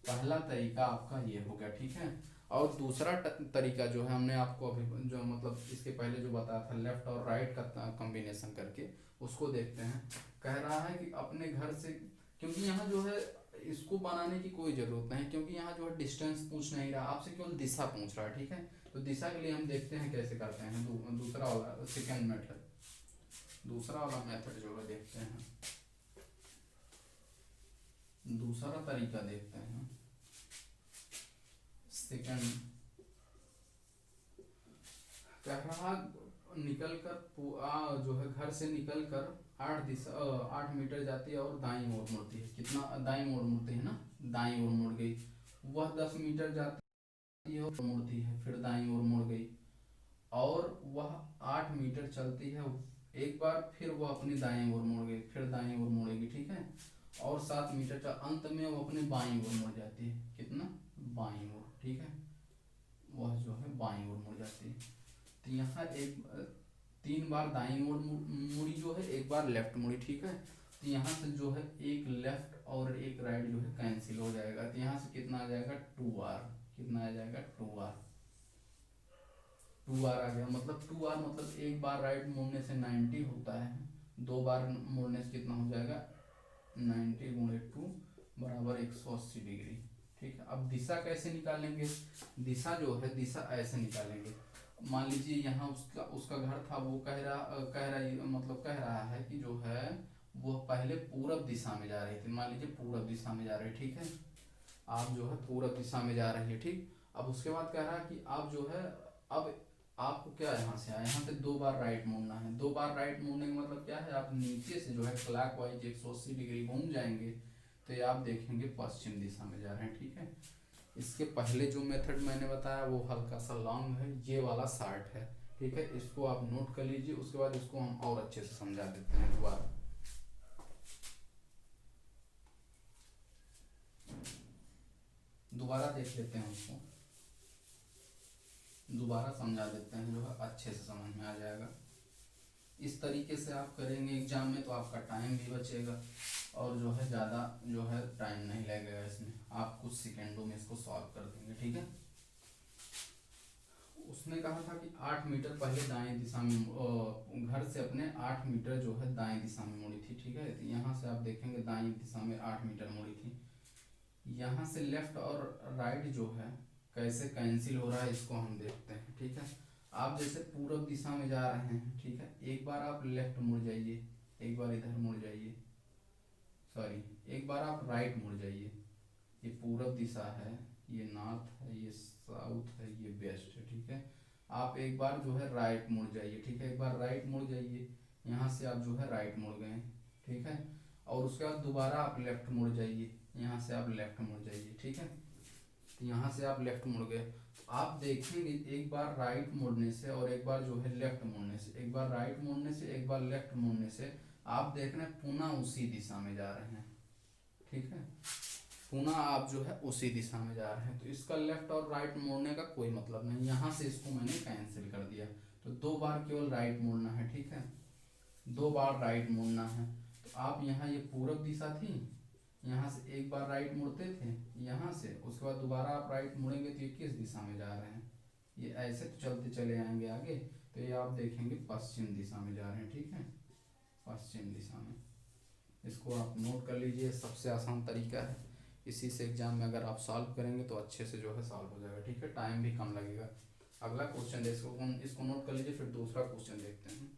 पहला तरीका आपका ये हो गया। ठीक है, और दूसरा तरीका जो है हमने आपको अभी जो मतलब इसके पहले जो बताया था लेफ्ट और राइट का कॉम्बिनेशन करके, उसको देखते हैं। कह रहा है कि अपने घर से, क्योंकि यहाँ जो है इसको बनाने की कोई ज़रूरत नहीं, क्योंकि यहाँ जो है डिस्टेंस पूछ नहीं रहा, आपसे केवल दिशा पूछ रहा है। ठीक है, तो दिशा के लिए हम देखते हैं कैसे करते हैं। दूसरा वाला सेकेंड मेथड, दूसरा वाला मेथड जो है देखते हैं। दूसरा तरीका देखते हैं। सेकेंड कह रहा निकल कर जो है घर से निकल कर 8 मीटर जाती है और दाईं ओर मुड़ती है। कितना दाईं ओर मुड़ती है ना, दाईं ओर मुड़ गई। वह 10 मीटर जाती ये और मुड़ती है, फिर दाईं ओर मुड़ गई, और वह 8 मीटर चलती है, एक बार फिर वो अपनी दाईं ओर मुड़ गई, फिर दाईं ओर मुड़ेगी, ठीक है, और 7 मीटर चल, अंत में वो अपने बाईं ओर मुड़ जाती है, कितना, बाईं ओर, ठीक है, वह जो है बाईं ओर मुड़ जाती है। तो यहाँ एक 3 बार दाईं ओर मुड़ी जो है, एक बार लेफ्ट मुड़ी, ठीक है, तो यहाँ से जो है एक लेफ्ट और एक राइट जो है कैंसिल हो जाएगा, तो यहाँ से कितना आ जाएगा, 2r, कितना आ जाएगा, 2r, 2r आ गया, मतलब 2r मतलब एक बार राइट मुड़ने से 90 होता है, 2 बार मुड़ने से कितना हो जाएगा, 90 गुणे 2 बराबर 180 डिग्री, ठीक है। अब दिशा कैसे निकालेंगे, दिशा जो है, दिशा ऐसे निकालेंगे, मान लीजिए यहाँ उसका उसका घर था, वो मतलब कह रहा है कि जो है वो पहले पूरब दिशा में जा रही थी, मान लीजिए पूरब दिशा में जा रही है, ठीक है, आप जो है पूरब दिशा में जा रही है, ठीक। अब उसके बाद कह रहा है कि आप जो है, अब आपको क्या यहाँ से आया, यहाँ से 2 बार राइट मुड़ना है, 2 बार राइट मुड़ने का मतलब क्या है, आप नीचे से जो है क्लॉकवाइज 180 डिग्री घूम जाएंगे, तो ये आप देखेंगे पश्चिम दिशा में जा रहे हैं, ठीक है। इसके पहले जो मेथड मैंने बताया वो हल्का सा लॉन्ग है, ये वाला शार्ट है, ठीक है, इसको आप नोट कर लीजिए, उसके बाद इसको हम और अच्छे से समझा देते हैं दोबारा। दोबारा देख लेते हैं उसको, दोबारा समझा देते हैं, जो है अच्छे से समझ में आ जाएगा। इस तरीके से आप करेंगे एग्जाम में तो आपका टाइम भी बचेगा, और जो है ज़्यादा जो है टाइम नहीं लगेगा इसमें, आप कुछ सेकेंडों में इसको सॉल्व कर देंगे, ठीक है। उसने कहा था कि 8 मीटर पहले दाएं दिशा में, घर से अपने 8 मीटर जो है दाएं दिशा में मुड़ी थी, ठीक है, तो यहाँ से आप देखेंगे दाएं दिशा में 8 मीटर मुड़ी थी, यहाँ से लेफ्ट और राइट जो है कैसे कैंसिल हो रहा है इसको हम देखते हैं, ठीक है। आप जैसे पूरब दिशा में जा रहे हैं, ठीक है, एक बार आप लेफ्ट मुड़ जाइए, एक बार इधर मुड़ जाइए, सॉरी, एक बार आप राइट मुड़ जाइए, ये पूरब दिशा है, ये नॉर्थ है, ये साउथ है, ये वेस्ट है, ठीक है। आप एक बार जो है राइट मुड़ जाइए, ठीक है, एक बार राइट मुड़ जाइए, यहाँ से आप जो है राइट मुड़ गए, ठीक है, और उसके बाद दोबारा आप लेफ्ट मुड़ जाइए, यहाँ से आप लेफ्ट मुड़ जाइए, ठीक है, तो यहाँ से आप लेफ्ट मुड़ गए, तो आप देखेंगे एक बार राइट मुड़ने से और एक बार जो है लेफ्ट मुड़ने से, एक बार राइट मुड़ने से एक बार लेफ्ट मुड़ने से, आप देख रहे हैं पुनः उसी दिशा में जा रहे हैं, ठीक है, पुनः आप जो है उसी दिशा में जा रहे हैं, तो इसका लेफ्ट और राइट मोड़ने का कोई मतलब नहीं, यहाँ से इसको मैंने कैंसिल कर दिया, तो 2 बार केवल राइट मोड़ना है, ठीक है, 2 बार राइट मोड़ना है, तो आप यहाँ ये पूरब दिशा थी, यहाँ से एक बार राइट मुड़ते थे यहाँ से, उसके बाद दोबारा आप राइट मुड़ेंगे तो ये किस दिशा में जा रहे हैं, ये ऐसे तो चलते चले आएंगे आगे, तो ये आप देखेंगे पश्चिम दिशा में जा रहे हैं, ठीक है, पश्चिम दिशा में, इसको आप नोट कर लीजिए, सबसे आसान तरीका है, इसी से एग्जाम में अगर आप सॉल्व करेंगे तो अच्छे से जो है सॉल्व हो जाएगा, ठीक है, टाइम भी कम लगेगा। अगला क्वेश्चन इसको नोट कर लीजिए, फिर दूसरा क्वेश्चन देखते हैं।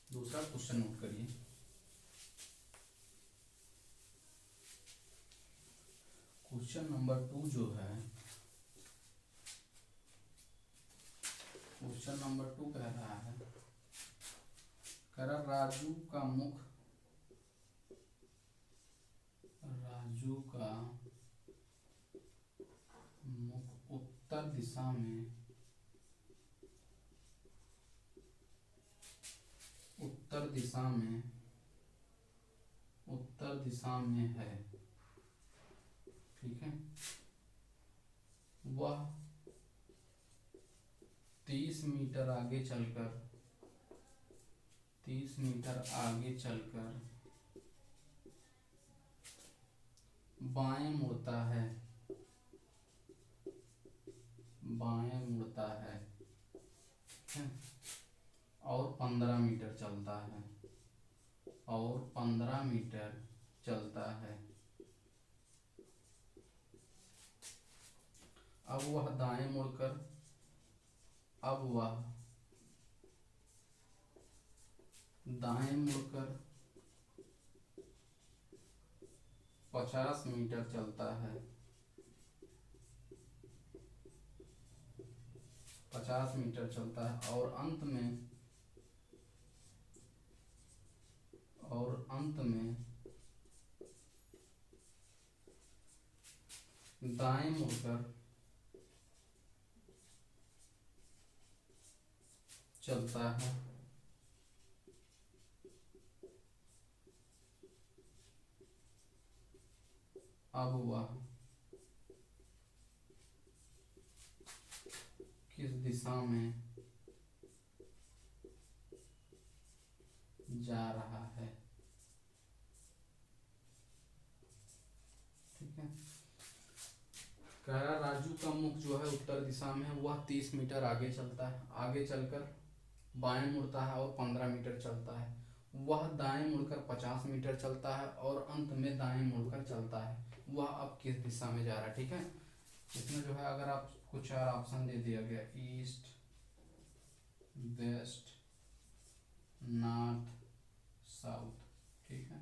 दूसरा क्वेश्चन नोट करिए, क्वेश्चन नंबर 2 जो है, क्वेश्चन नंबर 2 कह रहा है, कह रहा राजू का मुख उत्तर दिशा में, उत्तर दिशा में है, ठीक है, वह 30 मीटर आगे चलकर 30 मीटर आगे चलकर बाएं मुड़ता है, बाएं मुड़ता है, ठीक है, और 15 मीटर चलता है, और 15 मीटर चलता है, अब वह दाएं मुड़कर, अब वह दाएं मुड़कर 50 मीटर चलता है, 50 मीटर चलता है, और अंत में दाएं मुड़कर चलता है, अब वह किस दिशा में जा रहा है। ठीक है, कह रहा राजू का मुख जो है उत्तर दिशा में है, वह 30 मीटर आगे चलता है, आगे चलकर बाएं मुड़ता है और 15 मीटर चलता है। वह दाएं मुड़कर 50 मीटर चलता है और अंत में दाएं मुड़कर चलता है। वह अब किस दिशा में जा रहा है। ठीक है, इसमें जो है अगर आपको 4 ऑप्शन दे दिया गया, ईस्ट, वेस्ट, नॉर्थ, साउथ। ठीक है,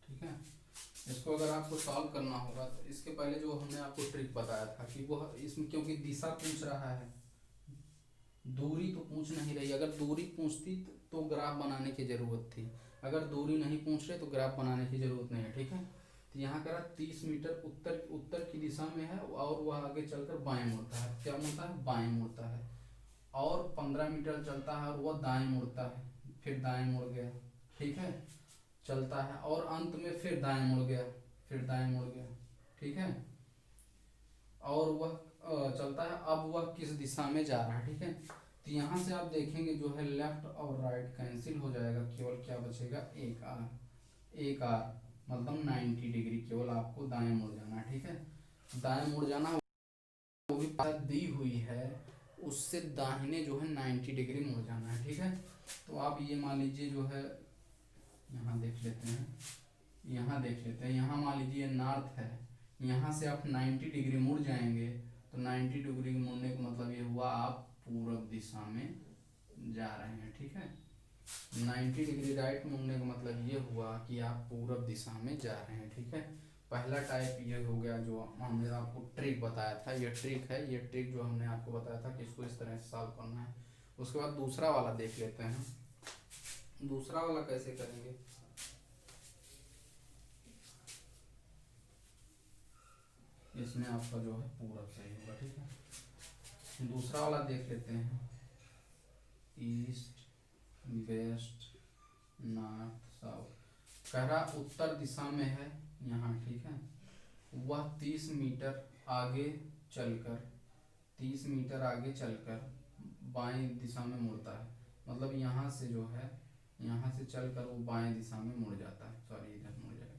ठीक है, इसको अगर आपको सॉल्व करना होगा तो इसके पहले जो हमने आपको ट्रिक बताया था कि वह इसमें क्योंकि दिशा पूछ रहा है, दूरी तो पूछ नहीं रही। अगर दूरी पूछती तो ग्राफ बनाने की जरूरत थी, अगर दूरी नहीं पूछ रहे तो ग्राफ बनाने की जरूरत नहीं है। ठीक है, तो यहाँ करा 30 मीटर उत्तर की दिशा में है और वह आगे चलकर बाएं मुड़ता है। क्या मुड़ता है? बाएं मुड़ता है। और 15 मीटर चलता है और वह दाएं मुड़ता है, फिर दाएं मुड़ गया। ठीक है, चलता है और अंत में फिर दाएं मुड़ गया, फिर दाएं मुड़ गया। ठीक है, और वह चलता है, अब वह किस दिशा में जा रहा है। ठीक है, तो यहाँ से आप देखेंगे जो है लेफ्ट और राइट कैंसिल हो जाएगा, केवल क्या बचेगा? एक आर। एक आर मतलब 90 डिग्री, केवल आपको दाएं मुड़ जाना है। ठीक है, दाएं मुड़ जाना, वो भी दी हुई है उससे दाहिने जो है 90 डिग्री मुड़ जाना है। ठीक है, तो आप ये मान लीजिए जो है यहाँ देख लेते हैं, यहाँ देख लेते हैं, यहाँ मान लीजिए नॉर्थ है, यहाँ से आप 90 डिग्री मुड़ जाएंगे तो 90 डिग्री मुड़ने का मतलब ये हुआ आप पूर्व दिशा में जा रहे हैं। ठीक है, 90 डिग्री राइट मुड़ने का मतलब ये हुआ कि आप पूर्व दिशा में जा रहे हैं। ठीक है, पहला टाइप ये हो गया जो हमने आपको ट्रिक बताया था, ये ट्रिक है, ये ट्रिक जो हमने आपको बताया था कि इसको इस तरह से सॉल्व करना है। उसके बाद दूसरा वाला देख लेते हैं, दूसरा वाला कैसे करेंगे। इसमें आपका जो है पूरब सही होगा। ठीक है, दूसरा वाला देख लेते हैं, ईस्ट, वेस्ट, नॉर्थ, साउथ। कह रहा उत्तर दिशा में है यहाँ। ठीक है, वह 30 मीटर आगे चलकर 30 मीटर आगे चलकर बाएं दिशा में मुड़ता है। मतलब यहाँ से जो है, यहाँ से चलकर वो बाएं दिशा में मुड़ जाता है, सॉरी इधर मुड़ जाएगा,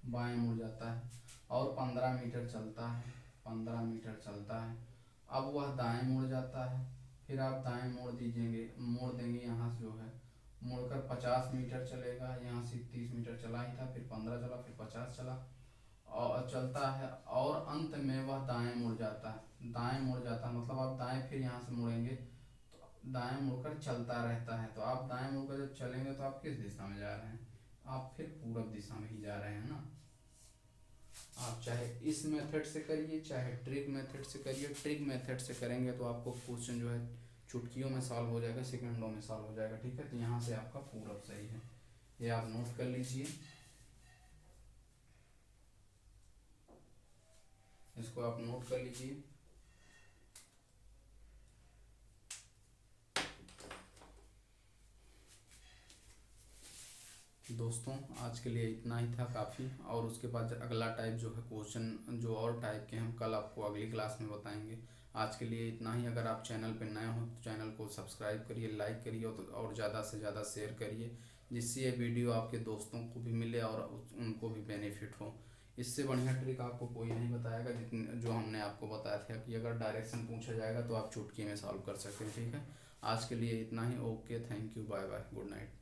बाएं मुड़ जाता है और 15 मीटर चलता है, 15 मीटर चलता है। अब वह दाएं मुड़ जाता है, फिर आप दाएं मोड़ दीजिएंगे, मोड़ देंगे, यहाँ से जो है मुड़कर 50 मीटर चलेगा। यहाँ से 30 मीटर चला ही था, फिर 15 चला, फिर 50 चला और चलता है और अंत में वह दाएं मुड़ जाता है। दाएं मुड़ जाता है मतलब आप दाएं फिर यहाँ से मुड़ेंगे तो दाएं मुड़कर चलता रहता है। तो आप दाएं मुड़कर जब चलेंगे तो आप किस दिशा में जा रहे हैं? आप फिर पूरब दिशा में ही जा रहे हैं ना। आप चाहे इस मेथड से करिए चाहे ट्रिक मेथड से करिए, ट्रिक मेथड से करेंगे तो आपको क्वेश्चन जो है चुटकियों में सॉल्व हो जाएगा, सेकंडों में सॉल्व हो जाएगा। ठीक है, तो यहाँ से आपका पूरब सही है, ये आप नोट कर लीजिए, इसको आप नोट कर लीजिए। दोस्तों आज के लिए इतना ही था काफ़ी, और उसके बाद अगला टाइप जो है क्वेश्चन जो और टाइप के हम कल आपको अगली क्लास में बताएंगे। आज के लिए इतना ही। अगर आप चैनल पर नए हो तो चैनल को सब्सक्राइब करिए, लाइक करिए और ज़्यादा से ज़्यादा शेयर करिए, जिससे ये वीडियो आपके दोस्तों को भी मिले और उनको भी बेनिफिट हो। इससे बढ़िया ट्रिक आपको कोई नहीं बताएगा जितने जो हमने आपको बताया था कि अगर डायरेक्शन पूछा जाएगा तो आप चुटकी में सॉल्व कर सकते हैं। ठीक है, आज के लिए इतना ही। Okay, thank you, bye bye, good night.